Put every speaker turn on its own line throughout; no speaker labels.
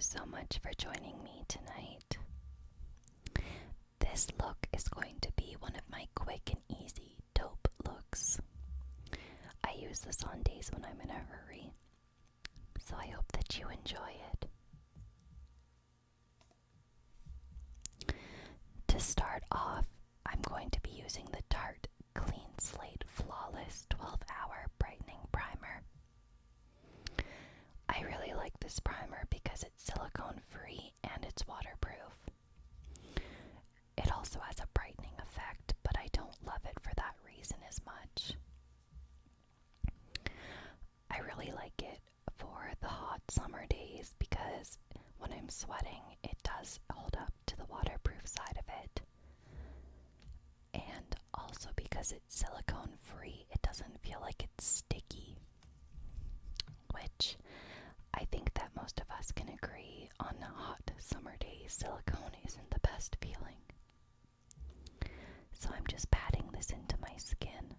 you so much for joining me tonight. This look is going to be one of my quick and easy taupe looks. I use this on days when I'm in a hurry, so I hope that you enjoy it. To start off, I'm going to be using the Tarte Clean Slate Flawless 12-Hour Brightening Primer. I really like this primer because it's silicone free and it's waterproof. It also has a brightening effect, but I don't love it for that reason as much. I really like it for the hot summer days because when I'm sweating, it does hold up to the waterproof side of it. And also because it's silicone free, it doesn't feel like it's sticky, which I think that most of us can agree on hot summer days, silicone isn't the best feeling. So I'm just patting this into my skin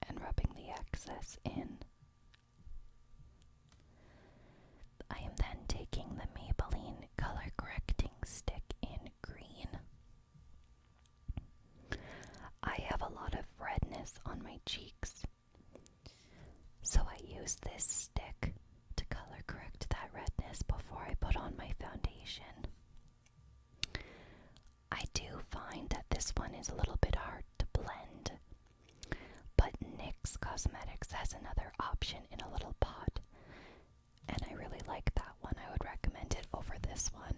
and rubbing the excess in. I am then taking the Maybelline Color Correcting Stick in green. I have a lot of redness on my cheeks, so I use this stick to color correct that redness before I put on my foundation. I do find that this one is a little bit hard to blend, but NYX Cosmetics has another option in a little pot, and I really like that one. I would recommend it over this one.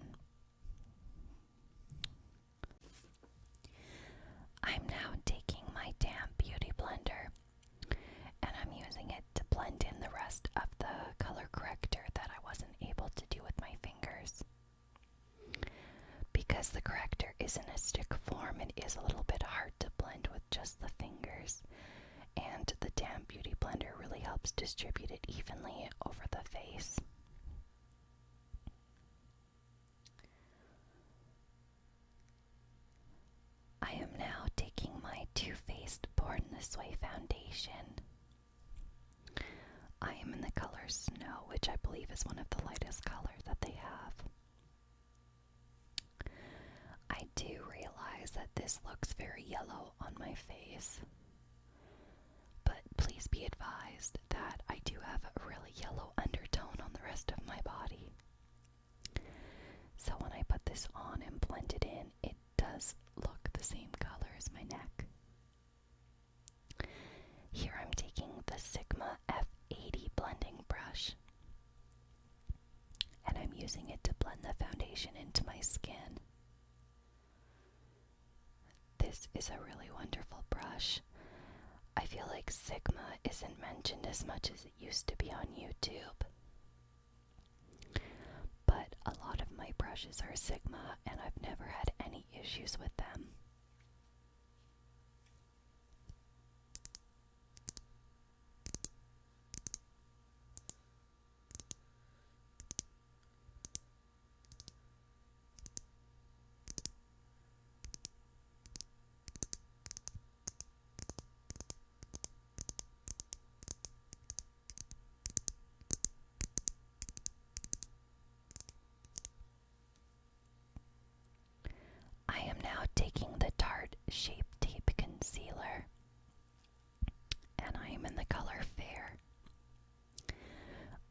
I'm now taking my damp beauty blender, and I'm using it to blend in the rest of the color corrector that I wasn't able to do with my fingers. Because the corrector is in a stick form, it is a little bit hard to blend with just the fingers, and the damp beauty blender really helps distribute it evenly over the face. I am now taking my Too Faced Born This Way foundation. I am in the color Snow, which I believe is one of the lightest colors that they have. I do realize that this looks very yellow on my face, but please be advised that I do have a really yellow undertone on the rest of my body. So when I put this on and blend it in, it does look the same color as my neck. Here I'm taking the Sigma F80 blending brush, and I'm using it to blend the foundation into my skin. This is a really wonderful brush. I feel like Sigma isn't mentioned as much as it used to be on YouTube, but a lot of my brushes are Sigma and I've never had any issues with them. I am now taking the Tarte Shape Tape Concealer, and I am in the color Fair.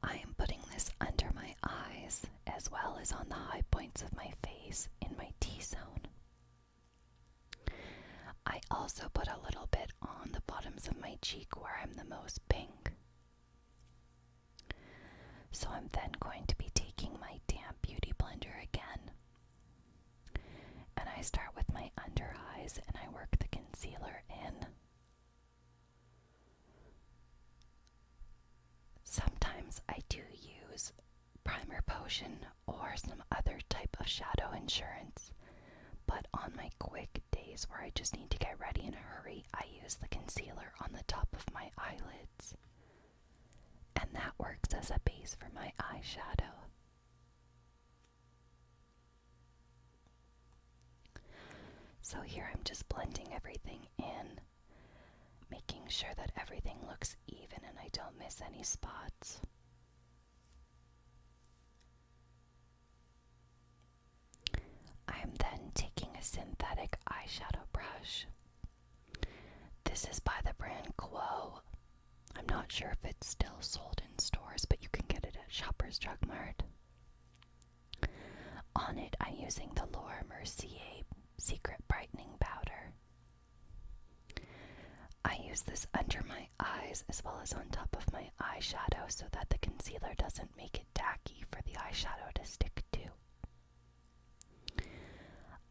I am putting this under my eyes as well as on the high points of my face in my T-zone. I also put a little bit on the bottoms of my cheek where I'm the most pink. So I'm then going to be taking my damp beauty blender again, and I start with my under eyes and I work the concealer in. Sometimes I do use primer potion or some other type of shadow insurance, but on my quick days where I just need to get ready in a hurry, I use the concealer on the top of my eyelids, and that works as a base for my eyeshadow. So here I'm just blending everything in, making sure that everything looks even and I don't miss any spots. a synthetic eyeshadow brush. This is by the brand Quo. I'm not sure if it's still sold in stores, but you can get it at Shoppers Drug Mart. On it, I'm using the Laura Mercier Secret Brightening Powder. I use this under my eyes as well as on top of my eyeshadow so that the concealer doesn't make it tacky for the eyeshadow to stick to.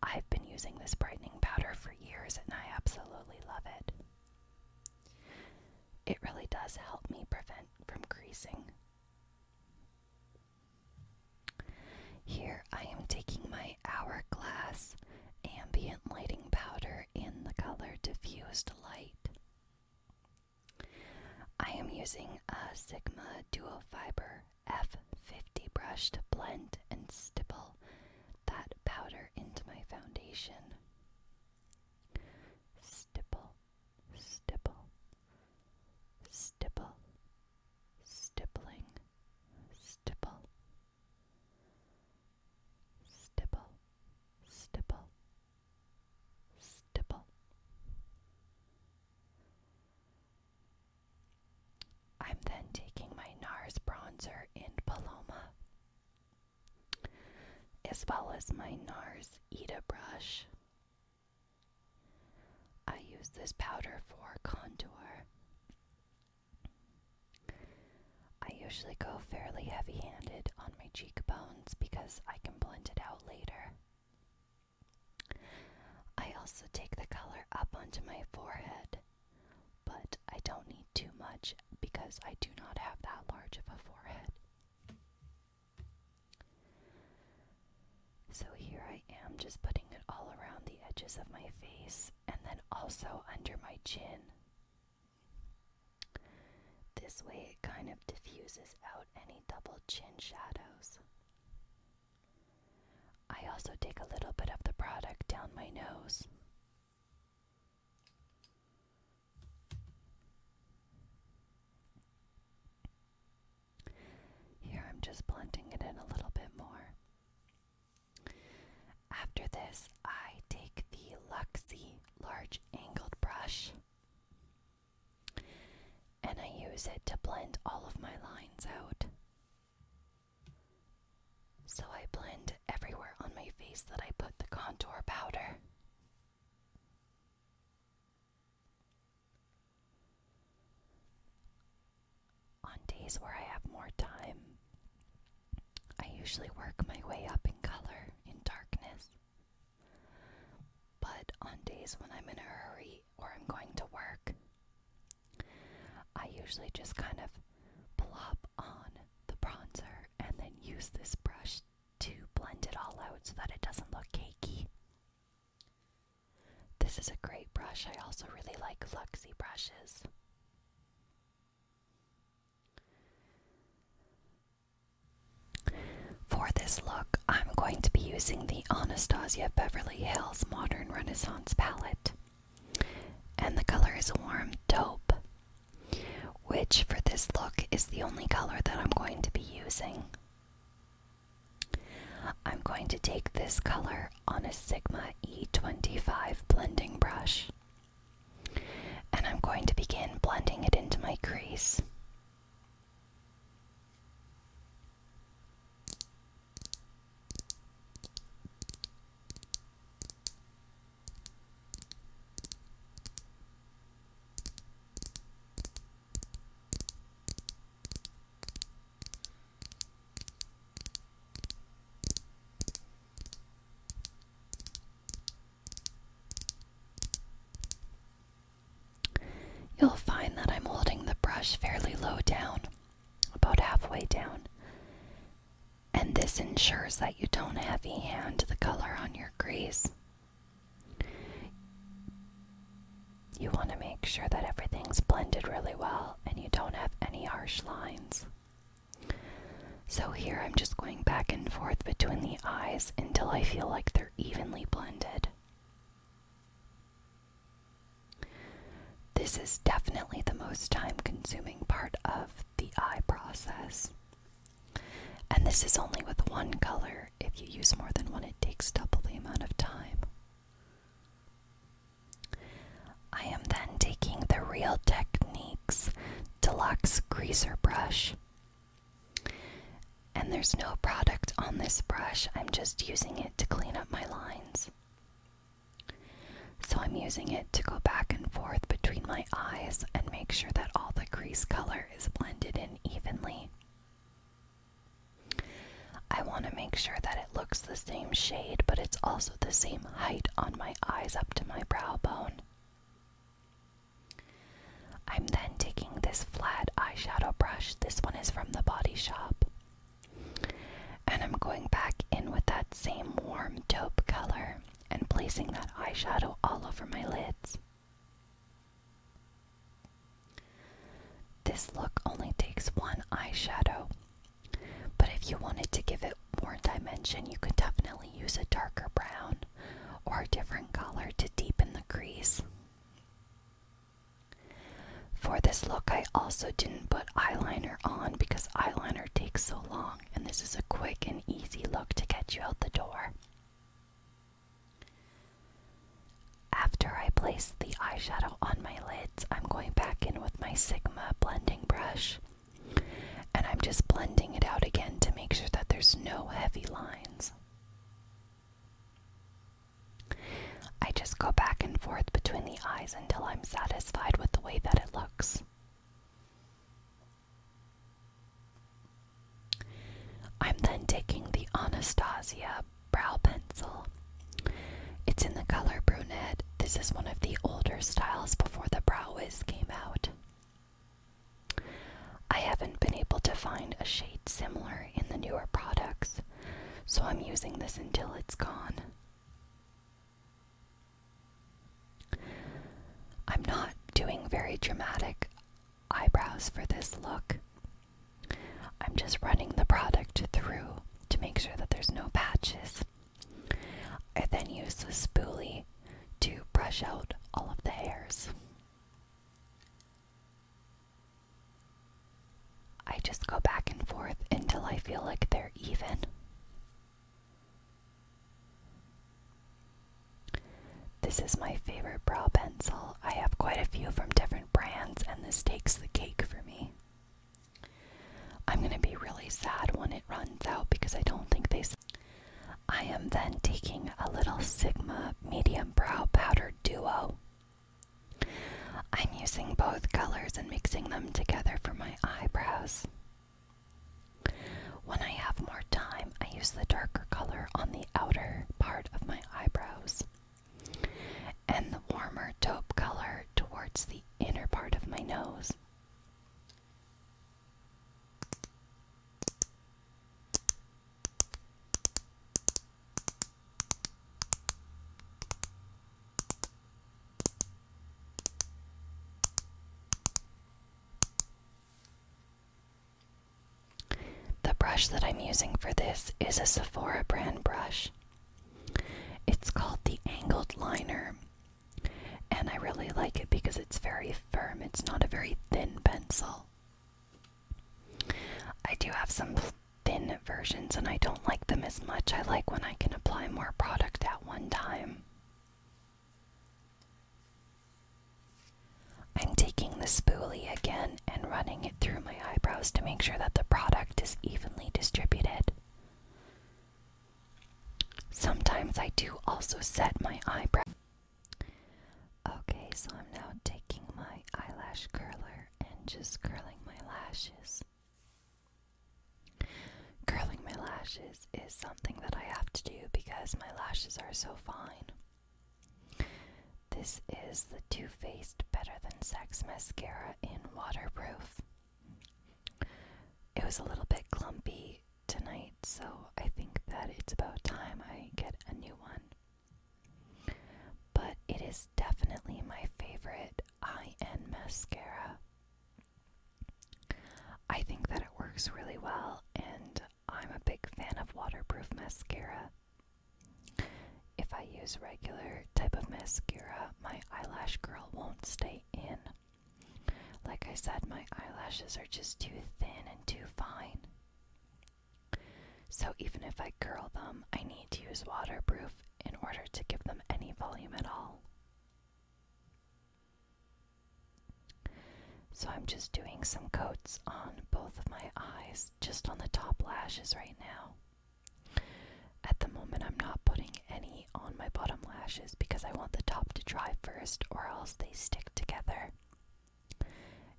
I've been using this brightening powder for years and I absolutely love it. It really does help me prevent from creasing. Here I am taking my Hourglass Ambient Lighting Powder in the color Diffused Light. I am using a Sigma Duo Fiber F50 brush to blend and stipple that powder into my foundation. Stipple, stipple, stipple, stippling, stipple, stipple, stipple, stipple. I'm then taking my NARS bronzer in Paloma, as well as my NARS Ita brush. I use this powder for contour. I usually go fairly heavy-handed on my cheekbones because I can blend it out later. I also take the color up onto my forehead, but I don't need too much because I do not have that large of a forehead. So here I am just putting it all around the edges of my face and then also under my chin. This way it kind of diffuses out any double chin shadows. I also take a little bit of the product down my nose. Here I'm just blending it in a little bit more. After this, I take the Luxie large angled brush and I use it to blend all of my lines out. So I blend everywhere on my face that I put the contour powder. On days where I have more time, I usually work my way up in color, in darkness. But on days when I'm in a hurry or I'm going to work, I usually just kind of plop on the bronzer and then use this brush to blend it all out so that it doesn't look cakey. This is a great brush. I also really like Luxie brushes. For this look, I'm going to be using the Anastasia Beverly Hills Modern Renaissance palette. And the color is Warm Taupe, which for this look is the only color that I'm going to be using. I'm going to take this color on a Sigma E25 blending brush, and I'm going to begin blending it into my crease. You'll find that I'm holding the brush fairly low down, about halfway down, and this ensures that you don't heavy hand the color on your crease. You want to make sure that everything's blended really well and you don't have any harsh lines. So here I'm just going back and forth between the eyes until I feel like they're evenly blended. This is definitely the most time-consuming part of the eye process. And this is only with one color. If you use more than one, it takes double the amount of time. Techniques Deluxe Greaser Brush. And there's no product on this brush, I'm just using it to clean up my lines. So I'm using it to go back and forth between my eyes and make sure that all the crease color is blended in evenly. I want to make sure that it looks the same shade, but it's also the same height on my eyes up to my brow bone. I'm then taking this flat eyeshadow brush, this one is from the Body Shop, and I'm going back in with that same warm taupe color and placing that eyeshadow all over my lids. This look only takes one eyeshadow, but if you wanted to give it more dimension, you could definitely use a darker brown or a different color to deepen the crease. For this look, I also didn't put eyeliner on because eyeliner takes so long, and this is a quick and easy look to get you out the door. After I place the eyeshadow on my lids, I'm going back in with my Sigma blending brush, and I'm just blending it out again to make sure that there's no heavy lines. I just go back and forth between the eyes until I'm satisfied with the way that it looks. I'm then taking the Anastasia brow pencil. It's in the color brunette. This is one of the older styles before the Brow Wiz came out. I haven't been able to find a shade similar in the newer products, so I'm using this until it's gone. I'm not doing very dramatic eyebrows for this look. I'm just running the product through to make sure that there's no patches. I then use the spoolie to brush out all of the hairs. I just go back and forth until I feel like they're even. This is my favorite brow pencil. I have quite a few from different brands, and this takes the cake for me. I'm going to be really sad when it runs out because I don't think they... I am then taking a little Sigma medium brow powder duo. I'm using both colors and mixing them together for my eyebrows. When I have more time, I use the darker color on the outer part of my eyebrows and the warmer taupe color towards the inner part of my nose. The brush that I'm using for this is a Sephora brand brush. It's called the Angled Liner, and I really like it because it's very firm. It's not a very thin pencil. I do have some thin versions and I don't like them as much. I like when I can apply more product at one time. I'm taking the spoolie again and running it through my eyebrows to make sure that the product is evenly distributed. Sometimes I do also set my eyebrow. Okay, so I'm now taking my eyelash curler and just curling my lashes. Curling my lashes is something that I have to do because my lashes are so fine. This is the Too Faced Better Than Sex mascara in waterproof. It was a little bit clumpy tonight, so I think that it's about time I get a new one. But it is definitely my favorite high-end mascara. I think that it works really well, and I'm a big fan of waterproof mascara. If I use regular type of mascara, my eyelash curl won't stay in. Like I said, my eyelashes are just too thin and too fine. So even if I curl them, I need to use waterproof in order to give them any volume at all. So I'm just doing some coats on both of my eyes, just on the top lashes right now. At the moment, I'm not putting any on my bottom lashes because I want the top to dry first, or else they stick together.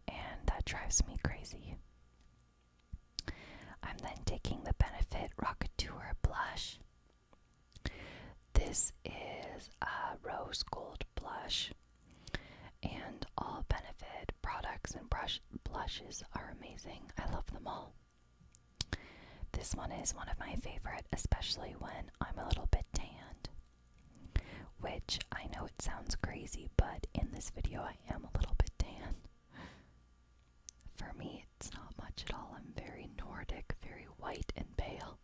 And that drives me crazy. I'm then taking the Benefit Rockateur blush. This is a rose gold blush, and all Benefit products and blushes are amazing. I love them all. This one is one of my favorite, especially when I'm a little bit tanned, which I know it sounds crazy, but in this video I am a little bit tan. For me, it's not much at all. I'm very Nordic, very white and pale.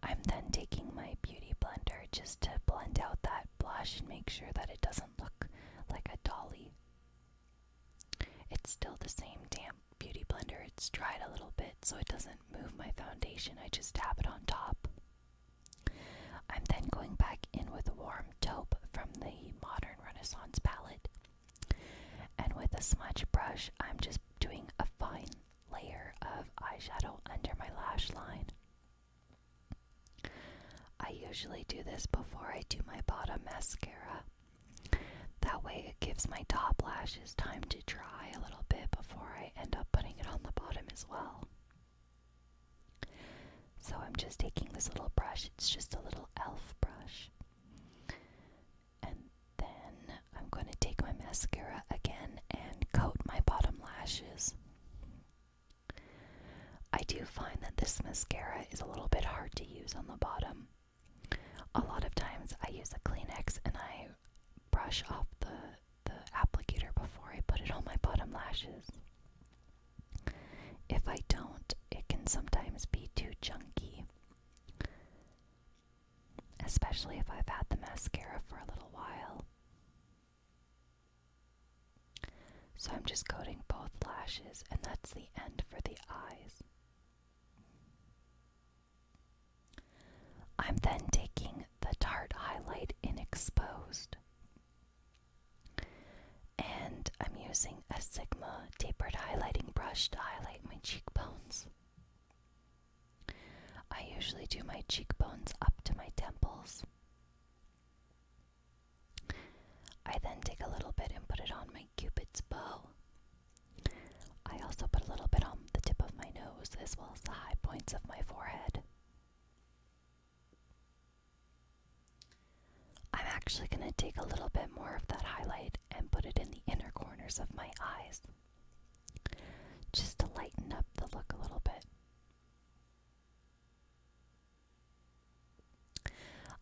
I'm then taking my beauty blender just to blend out that blush and make sure that it doesn't look like a dolly. It's still the same damp beauty blender. It's dried a little bit so it doesn't move my foundation. I just dab it on top. I'm then going back in with a warm taupe from the Modern Renaissance palette. And with a smudge brush, I'm just doing a fine layer of eyeshadow under my lash line. I usually do this before I do my bottom mascara. That way it gives my top lashes time to dry a little bit before I end up putting it on the bottom as well. So I'm just taking this little brush. It's just a little elf brush. And then I'm going to take my mascara again and coat my bottom lashes. I do find that this mascara is a little bit hard to use on the bottom. A lot of times I use a Kleenex and I brush off the applicator before I put it on my bottom lashes. If I don't, it can sometimes be too chunky, especially if I've had the mascara for a little while. So I'm just coating both lashes, and that's the end for the eyes. I'm then taking the Tarte Highlight in Exposed, and I'm using a Sigma tapered highlighting brush to highlight my cheekbones. I usually do my cheekbones up to my temples. I then take a little bit and put it on my Cupid's bow. I also put a little bit on the tip of my nose as well as the high points of my forehead. I'm actually going to take a little bit more of that highlight and put it in the inner corners of my eyes, just to lighten up the look a little bit.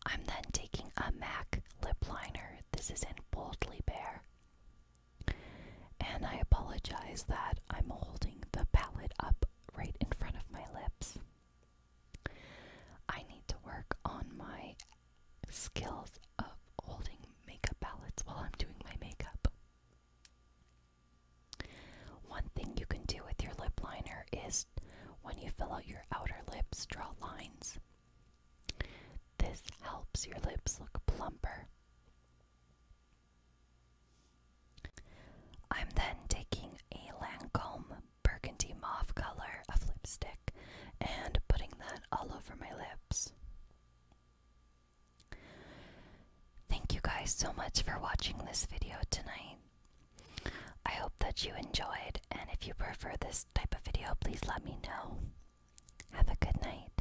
I'm then taking a MAC lip liner. This is in Boldly Bare. And I apologize that I'm holding the palette up right in front of my lips. I need to work on my skills of holding makeup palettes while I'm doing my makeup. One thing you can do with your lip liner is when you fill out your outer lips, draw lines. This helps your lips look plumper. I'm then taking a Lancome burgundy mauve color of lipstick and putting that all over my lips. Thank you guys so much for watching this video tonight. I hope that you enjoyed, and if you prefer this type of video, please let me know. Have a good night.